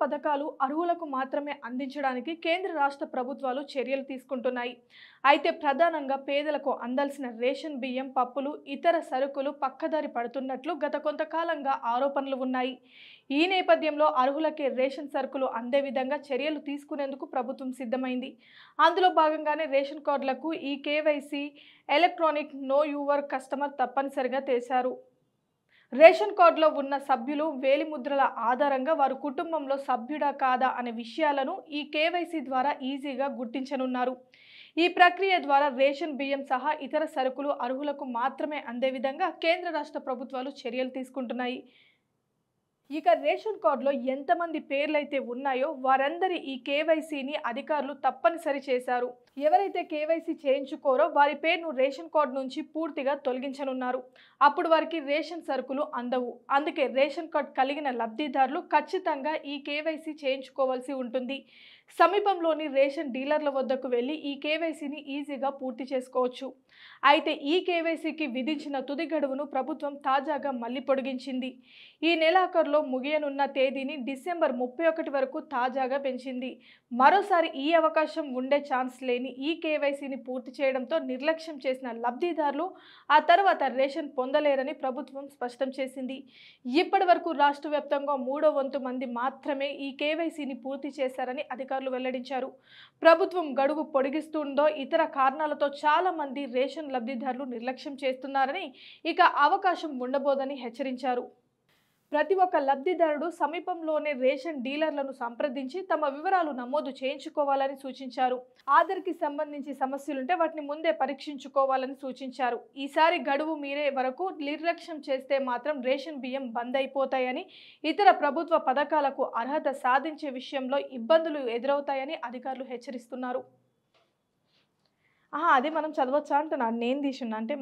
పథకాలు అర్హులకు మాత్రమే అందించడానికి కేంద్ర రాష్ట్ర ప్రభుత్వాలు చర్యలు తీసుకుంటున్నాయి. అయితే ప్రధానంగా పేదలకు అందాల్సిన రేషన్ బియ్యం, పప్పులు, ఇతర సరుకులు పక్కదారి పడుతున్నట్లు గత కొంతకాలంగా ఆరోపణలు ఉన్నాయి. ఈ నేపథ్యంలో అర్హులకే రేషన్ సరుకులు అందే విధంగా చర్యలు తీసుకునేందుకు ప్రభుత్వం సిద్ధమైంది. అందులో భాగంగానే రేషన్ కార్డులకు e KYC, electronic know your customer తప్పనిసరిగా చేశారు. రేషన్ కార్డులో ఉన్న సభ్యులు వేలిముద్రల ఆధారంగా వారు కుటుంబంలో సభ్యుడా కాదా అనే విషయాలను ఈ కేవైసీ ద్వారా ఈజీగా గుర్తించనున్నారు. ఈ ప్రక్రియ ద్వారా రేషన్ బియ్యం సహా ఇతర సరుకులు అర్హులకు మాత్రమే అందే విధంగా కేంద్ర రాష్ట్ర ప్రభుత్వాలు చర్యలు తీసుకుంటున్నాయి. ఇక రేషన్ కార్డులో ఎంతమంది పేర్లైతే ఉన్నాయో వారందరి ఈ కేవైసీని అధికారులు తప్పనిసరి చేశారు. ఎవరైతే కేవైసీ చేయించుకోరో వారి పేరును రేషన్ కార్డు నుంచి పూర్తిగా తొలగించనున్నారు. అప్పుడు వారికి రేషన్ సరుకులు అందవు. అందుకే రేషన్ కార్డు కలిగిన లబ్ధిదారులు ఖచ్చితంగా ఈ కేవైసీ చేయించుకోవాల్సి ఉంటుంది. సమీపంలోని రేషన్ డీలర్ల వద్దకు వెళ్లి ఈ కేవైసీని ఈజీగా పూర్తి చేసుకోవచ్చు. అయితే ఈ కేవైసీకి విధించిన తుది గడువును ప్రభుత్వం తాజాగా మళ్లీ పొడిగించింది. ఈ నెలాఖరులో ముగియనున్న తేదీని డిసెంబర్ 31 వరకు తాజాగా పెంచింది. మరోసారి ఈ అవకాశం ఉండే ఛాన్స్ లేని ఈ కేవైసీని పూర్తి చేయడంతో నిర్లక్ష్యం చేసిన లబ్ధిదారులు ఆ తర్వాత రేషన్ పొందలేరని ప్రభుత్వం స్పష్టం చేసింది. ఇప్పటి వరకు రాష్ట్ర వ్యాప్తంగా 1/3 మంది మాత్రమే ఈ కేవైసీని పూర్తి చేశారని అధికారులు వెల్లడించారు. ప్రభుత్వం గడువు పొడిగిస్తుందో ఇతర కారణాలతో చాలా మంది రేషన్ లబ్ధిదారులు నిర్లక్ష్యం చేస్తున్నారని, ఇక అవకాశం ఉండబోదని హెచ్చరించారు. ప్రతి ఒక్క లబ్ధిదారుడు సమీపంలోనే రేషన్ డీలర్లను సంప్రదించి తమ వివరాలు నమోదు చేయించుకోవాలని సూచించారు. ఆధార్కి సంబంధించి సమస్యలుంటే వాటిని ముందే పరీక్షించుకోవాలని సూచించారు. ఈసారి గడువు మీరే వరకు నిర్లక్ష్యం చేస్తే మాత్రం రేషన్ బియ్యం బంద్ అయిపోతాయని, ఇతర ప్రభుత్వ పథకాలకు అర్హత సాధించే విషయంలో ఇబ్బందులు ఎదురవుతాయని అధికారులు హెచ్చరిస్తున్నారు. అది మనం చదవచ్చా అంటున్నా, నేను తీసున్నా అంటే